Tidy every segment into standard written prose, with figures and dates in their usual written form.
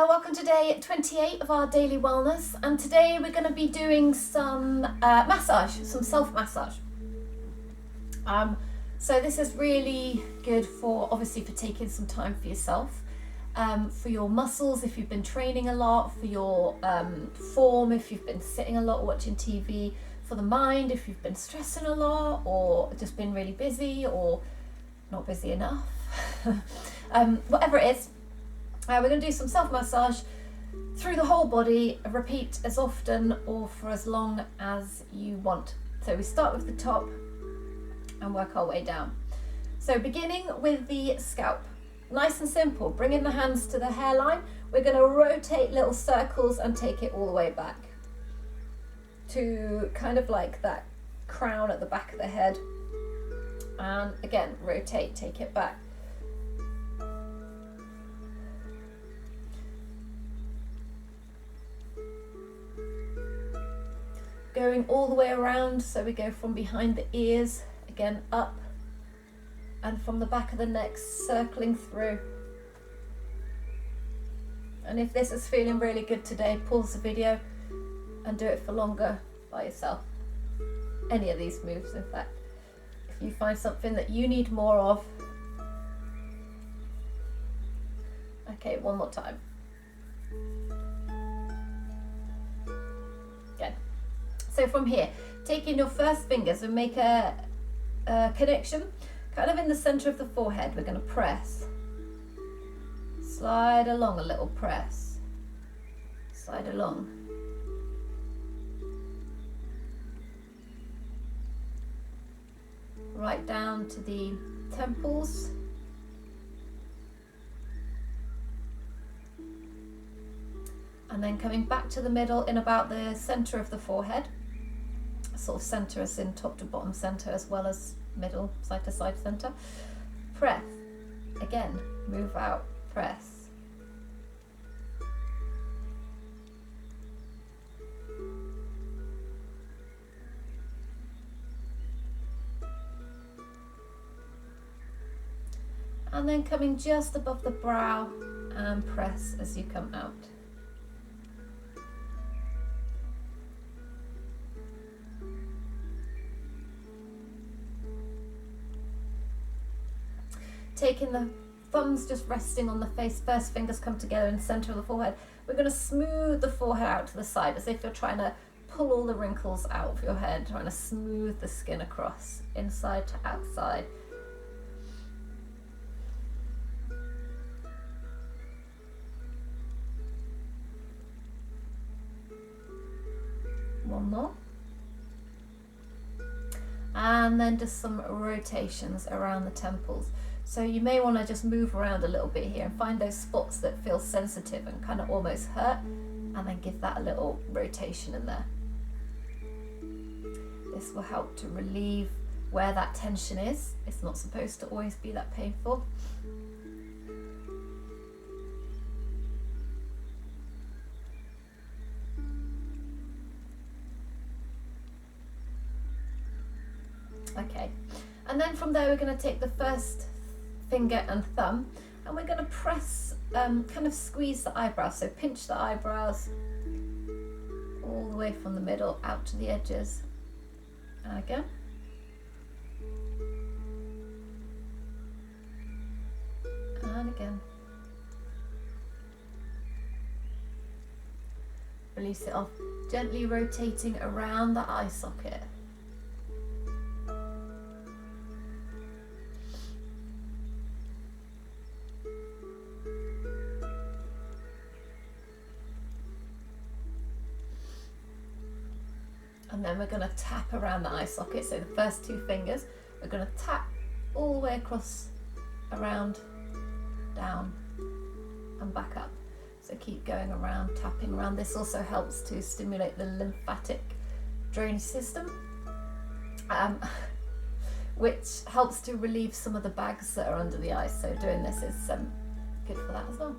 Welcome to day 28 of our daily wellness, and today we're going to be doing some massage, some self-massage. So this is really good for, obviously, for taking some time for yourself, for your muscles if you've been training a lot, for your form if you've been sitting a lot watching TV, for the mind if you've been stressing a lot or just been really busy or not busy enough. Whatever it is. We're going to do some self-massage through the whole body, repeat as often or for as long as you want. So we start with the top and work our way down. So beginning with the scalp, nice and simple, bringing the hands to the hairline, we're going to rotate little circles and take it all the way back to kind of like that crown at the back of the head, and again rotate, take it back. Going all the way around, so we go from behind the ears, again up, and from the back of the neck, circling through. And if this is feeling really good today, pause the video and do it for longer by yourself. Any of these moves, in fact. If you find something that you need more of. Okay, one more time. Good. So from here, taking your first fingers and make a connection kind of in the center of the forehead. We're going to press. Slide along a little, press. Slide along. Right down to the temples. And then coming back to the middle in about the center of the forehead. Sort of center us in top to bottom center as well as middle, side to side center. Press. Again, move out, press. And then coming just above the brow and press as you come out. Taking the thumbs just resting on the face, first fingers come together in the center of the forehead. We're going to smooth the forehead out to the side as if you're trying to pull all the wrinkles out of your head, trying to smooth the skin across, inside to outside. One more. And then just some rotations around the temples. So you may want to just move around a little bit here and find those spots that feel sensitive and kind of almost hurt, and then give that a little rotation in there. This will help to relieve where that tension is. It's not supposed to always be that painful. Okay, and then from there we're going to take the first finger and thumb and we're going to press, kind of squeeze the eyebrows, so pinch the eyebrows all the way from the middle out to the edges, and again. And again. Release it off, gently rotating around the eye socket. And then we're going to tap around the eye socket. So the first two fingers, we're going to tap all the way across, around, down, and back up. So keep going around, tapping around. This also helps to stimulate the lymphatic drainage system, which helps to relieve some of the bags that are under the eyes. So doing this is good for that as well.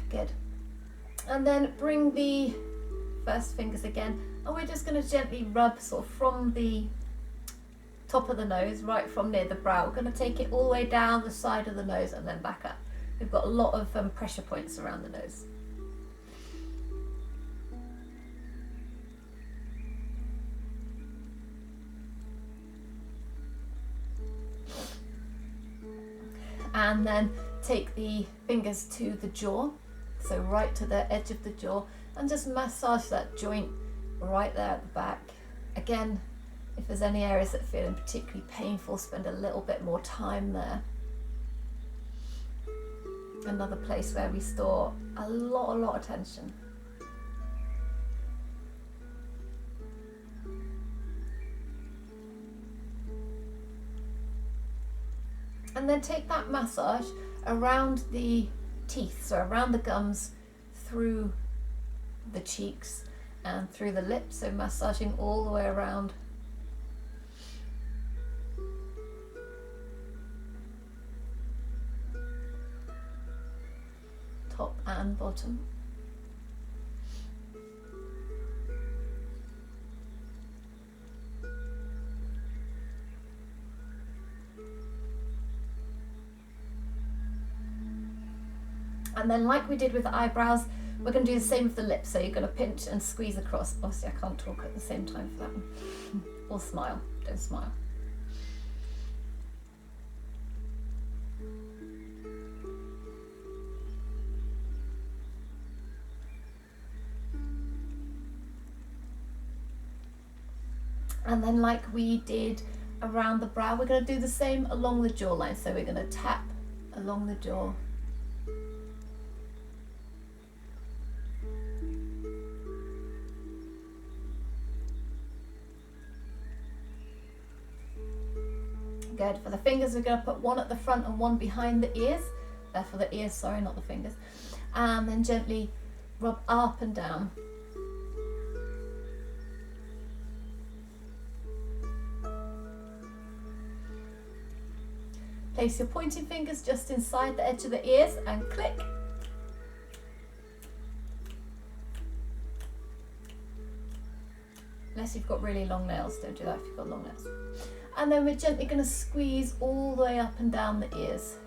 Good. And then bring the first fingers again, and we're just going to gently rub sort of from the top of the nose, right from near the brow. We're going to take it all the way down the side of the nose and then back up. We've got a lot of pressure points around the nose. And then take the fingers to the jaw, so right to the edge of the jaw, and just massage that joint right there at the back. Again, if there's any areas that feel particularly painful, spend a little bit more time there. Another place where we store a lot of tension. And then take that massage around the teeth, so around the gums, through the cheeks and through the lips, so massaging all the way around. Top and bottom. And then, like we did with the eyebrows, we're going to do the same with the lips. So you're going to pinch and squeeze across. Obviously, I can't talk at the same time for that one. Or smile. Don't smile. And then, like we did around the brow, we're going to do the same along the jawline. So we're going to tap along the jaw. Good. For the fingers, we're going to put one at the front and one behind the ears. For the ears, sorry, not the fingers. And then gently rub up and down. Place your pointing fingers just inside the edge of the ears and click. Unless you've got really long nails, don't do that if you've got long nails. And then we're gently going to squeeze all the way up and down the ears.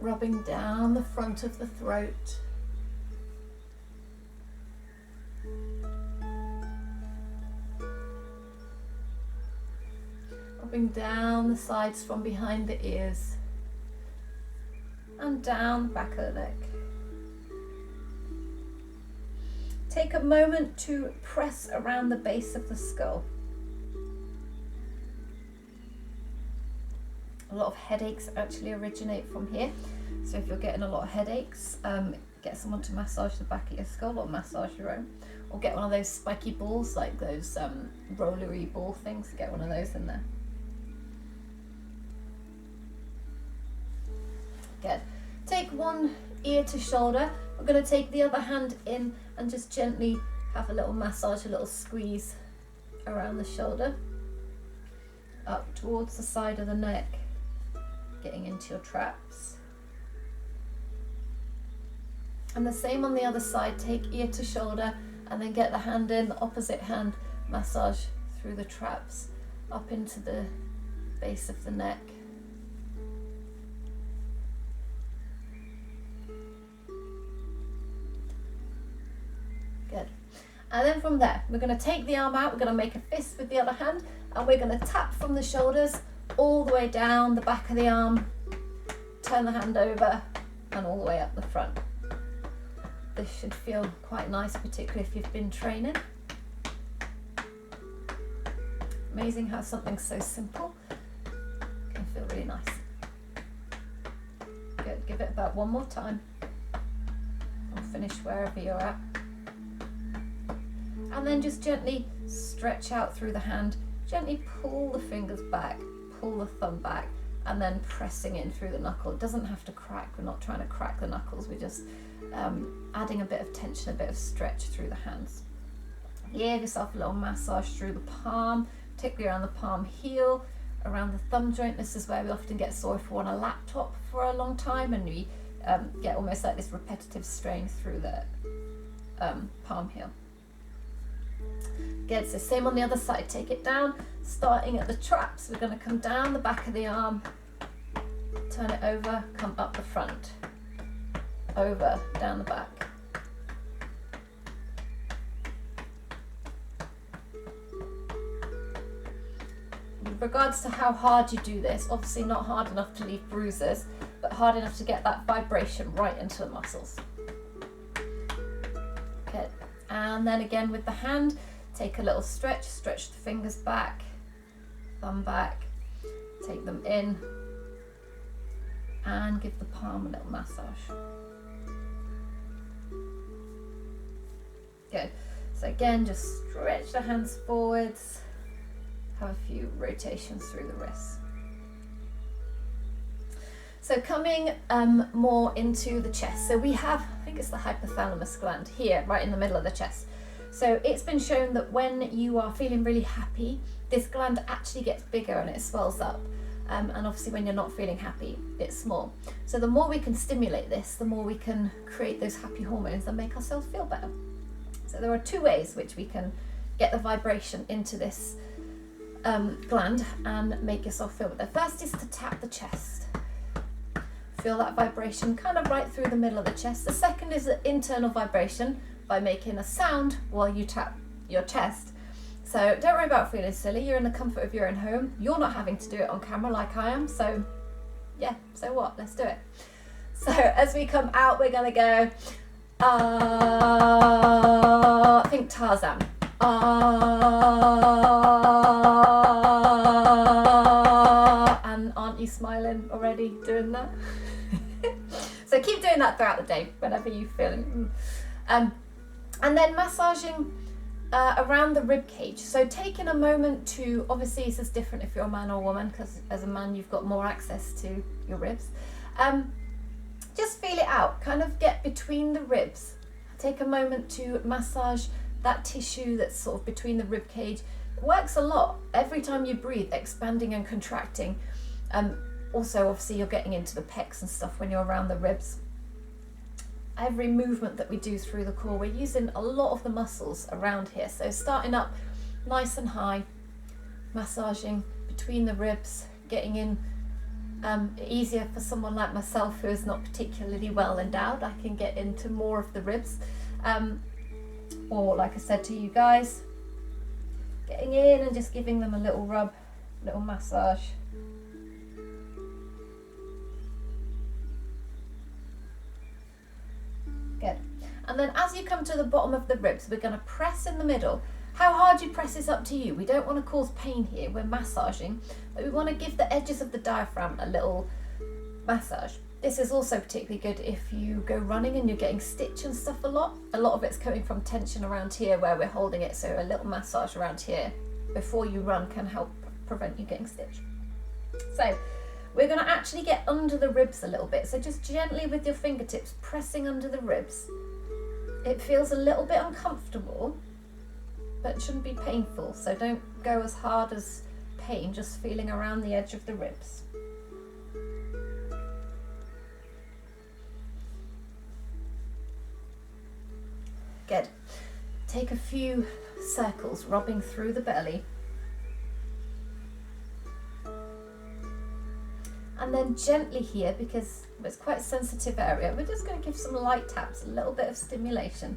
Rubbing down the front of the throat. Rubbing down the sides from behind the ears. And down the back of the neck. Take a moment to press around the base of the skull. A lot of headaches actually originate from here. So if you're getting a lot of headaches, get someone to massage the back of your skull or massage your own. Or get one of those spiky balls, like those rollery ball things, get one of those in there. Good. Take one ear to shoulder. We're going to take the other hand in and just gently have a little massage, a little squeeze around the shoulder, up towards the side of the neck, getting into your traps. And the same on the other side, take ear to shoulder and then get the hand in, the opposite hand, massage through the traps, up into the base of the neck. Good. And then from there, we're going to take the arm out, we're going to make a fist with the other hand, and we're going to tap from the shoulders all the way down the back of the arm, turn the hand over, and all the way up the front. This should feel quite nice, particularly if you've been training. Amazing how something so simple can feel really nice. Good, give it about one more time. I'll finish wherever you're at. And then just gently stretch out through the hand, gently pull the fingers back, pull the thumb back, and then pressing in through the knuckle. It doesn't have to crack, we're not trying to crack the knuckles, we're just adding a bit of tension, a bit of stretch through the hands. Give yourself a little massage through the palm, particularly around the palm heel, around the thumb joint. This is where we often get sore if we're on a laptop for a long time and we get almost like this repetitive strain through the palm heel. Good, so same on the other side, take it down, starting at the traps. We're going to come down the back of the arm, turn it over, come up the front, over, down the back. With regards to how hard you do this, obviously not hard enough to leave bruises, but hard enough to get that vibration right into the muscles. Good. And then again with the hand, take a little stretch, stretch the fingers back, thumb back, take them in, and give the palm a little massage. Good. So again, just stretch the hands forwards, have a few rotations through the wrists. So coming more into the chest. So we have, I think it's the hypothalamus gland here, right in the middle of the chest. So it's been shown that when you are feeling really happy, this gland actually gets bigger and it swells up. And obviously when you're not feeling happy, it's small. So the more we can stimulate this, the more we can create those happy hormones that make ourselves feel better. So there are two ways which we can get the vibration into this gland and make yourself feel better. The first is to tap the chest. Feel that vibration kind of right through the middle of the chest. The second is the internal vibration by making a sound while you tap your chest. So don't worry about feeling silly. You're in the comfort of your own home. You're not having to do it on camera like I am. So yeah, so what? Let's do it. So as we come out, we're going to go, I think Tarzan. And aren't you smiling already doing that? So keep doing that throughout the day, whenever you feel it. And then massaging around the rib cage. So taking a moment to, obviously this is different if you're a man or a woman, because as a man you've got more access to your ribs. Just feel it out, kind of get between the ribs. Take a moment to massage that tissue that's sort of between the rib cage. It works a lot every time you breathe, expanding and contracting. Also, obviously, you're getting into the pecs and stuff when you're around the ribs. Every movement that we do through the core, we're using a lot of the muscles around here. So starting up nice and high, massaging between the ribs, getting in. Easier for someone like myself who is not particularly well endowed. I can get into more of the ribs. Or like I said to you guys, getting in and just giving them a little rub, little massage. Good. And then as you come to the bottom of the ribs, we're going to press in the middle. How hard you press is up to you. We don't want to cause pain here. We're massaging, but we want to give the edges of the diaphragm a little massage. This is also particularly good if you go running and you're getting stitch and stuff a lot. A lot of it's coming from tension around here where we're holding it, so a little massage around here before you run can help prevent you getting stitch. So we're going to actually get under the ribs a little bit. So just gently with your fingertips pressing under the ribs. It feels a little bit uncomfortable, but it shouldn't be painful. So don't go as hard as pain, just feeling around the edge of the ribs. Good. Take a few circles, rubbing through the belly. And then gently here, because it's quite a sensitive area, we're just going to give some light taps, a little bit of stimulation.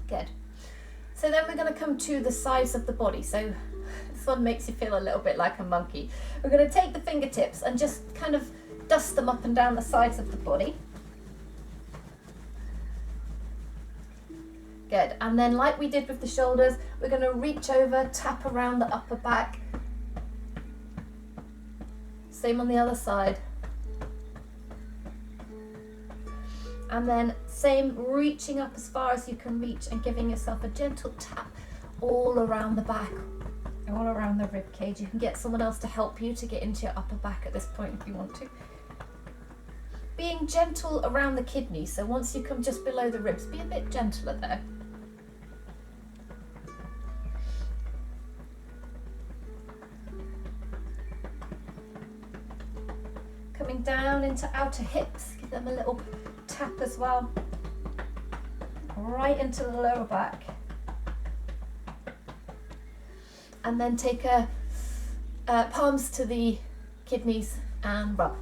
Good. So then we're going to come to the sides of the body. So this one makes you feel a little bit like a monkey. We're going to take the fingertips and just kind of dust them up and down the sides of the body. Good. And then like we did with the shoulders, we're going to reach over, tap around the upper back. Same on the other side. And then same, reaching up as far as you can reach and giving yourself a gentle tap all around the back, all around the rib cage. You can get someone else to help you to get into your upper back at this point if you want to. Being gentle around the kidneys, so once you come just below the ribs, be a bit gentler there. Coming down into outer hips, give them a little tap as well, right into the lower back. And then take palms to the kidneys and rub.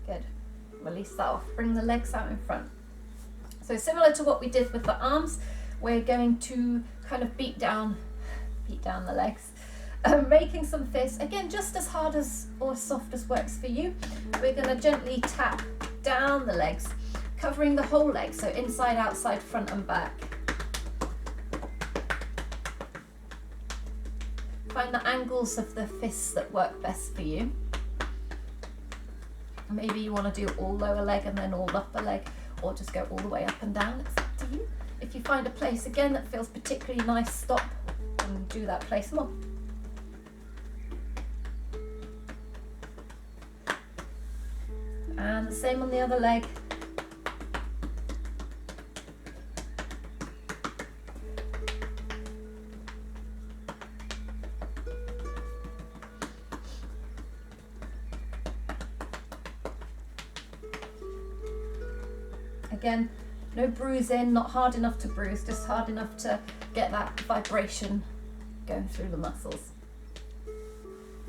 Good. Release that off. Bring the legs out in front. So similar to what we did with the arms, we're going to kind of beat down the legs, making some fists. Again, just as hard as or soft as works for you. We're going to gently tap down the legs, covering the whole leg, so inside, outside, front and back. Find the angles of the fists that work best for you. Maybe you want to do all lower leg and then all upper leg, or just go all the way up and down. It's up to you. If you find a place again that feels particularly nice, stop and do that place more. And the same on the other leg. Again, no bruising, not hard enough to bruise, just hard enough to get that vibration going through the muscles.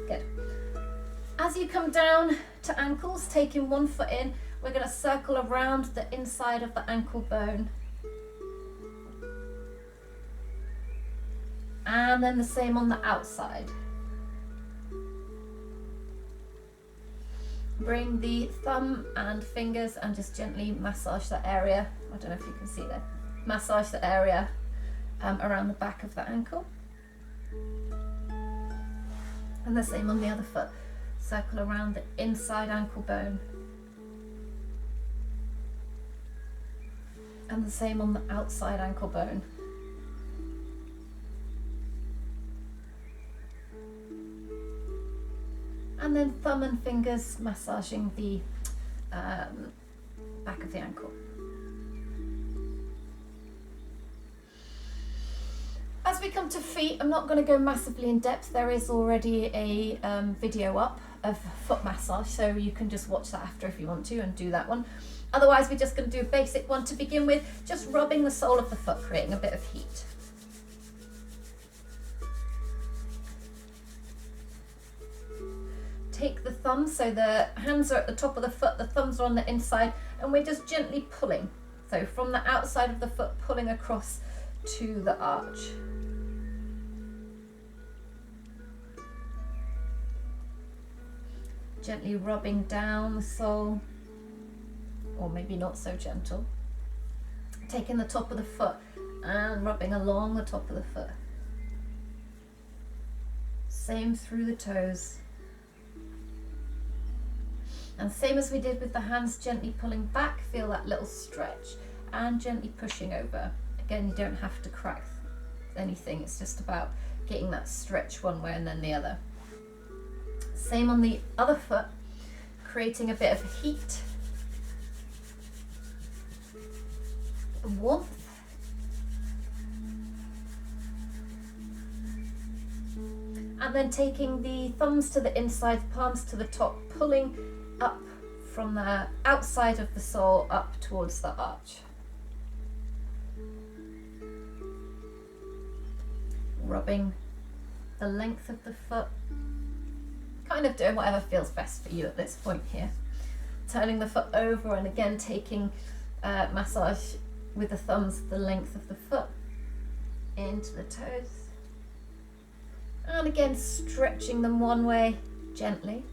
Good. As you come down to ankles, taking one foot in, we're going to circle around the inside of the ankle bone. And then the same on the outside. Bring the thumb and fingers and just gently massage that area. I don't know if you can see there. Massage the area around the back of the ankle. And the same on the other foot. Circle around the inside ankle bone. And the same on the outside ankle bone. And then thumb and fingers massaging the back of the ankle. As we come to feet, I'm not going to go massively in depth. There is already a video up of foot massage, so you can just watch that after if you want to and do that one. Otherwise, we're just going to do a basic one to begin with, just rubbing the sole of the foot, creating a bit of heat. Take the thumbs, so the hands are at the top of the foot, the thumbs are on the inside, and we're just gently pulling. So from the outside of the foot, pulling across to the arch. Gently rubbing down the sole, or maybe not so gentle. Taking the top of the foot and rubbing along the top of the foot. Same through the toes. And same as we did with the hands, gently pulling back, feel that little stretch, and gently pushing over. Again, you don't have to crack anything, it's just about getting that stretch one way and then the other. Same on the other foot, creating a bit of heat, warmth. And then taking the thumbs to the inside, palms to the top, pulling up from the outside of the sole up towards the arch. Rubbing the length of the foot, kind of doing whatever feels best for you at this point here. Turning the foot over and again taking massage with the thumbs the length of the foot into the toes. And again stretching them one way gently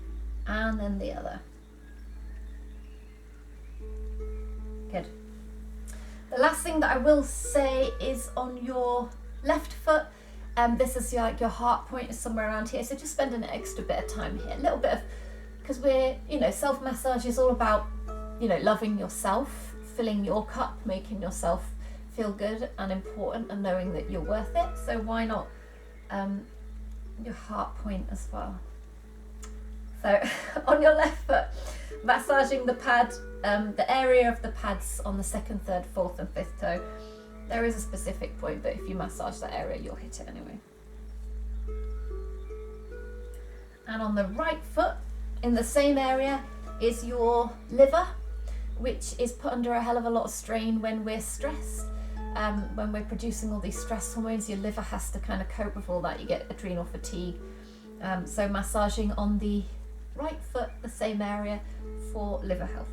and then the other. Good. The last thing that I will say is on your left foot, This is like your heart point is somewhere around here, so just spend an extra bit of time here, a little bit of, because we're, self-massage is all about, loving yourself, filling your cup, making yourself feel good and important and knowing that you're worth it. So why not your heart point as well. So on your left foot, massaging the pad, the area of the pads on the 2nd, 3rd, 4th and 5th toe. There is a specific point, but if you massage that area, you'll hit it anyway. And on the right foot, in the same area, is your liver, which is put under a hell of a lot of strain when we're stressed. When we're producing all these stress hormones, your liver has to kind of cope with all that. You get adrenal fatigue. So massaging on the right foot, the same area, for liver health.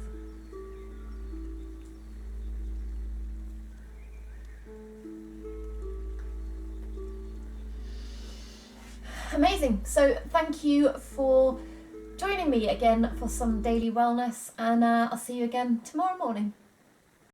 Amazing. So thank you for joining me again for some daily wellness, and I'll see you again tomorrow morning.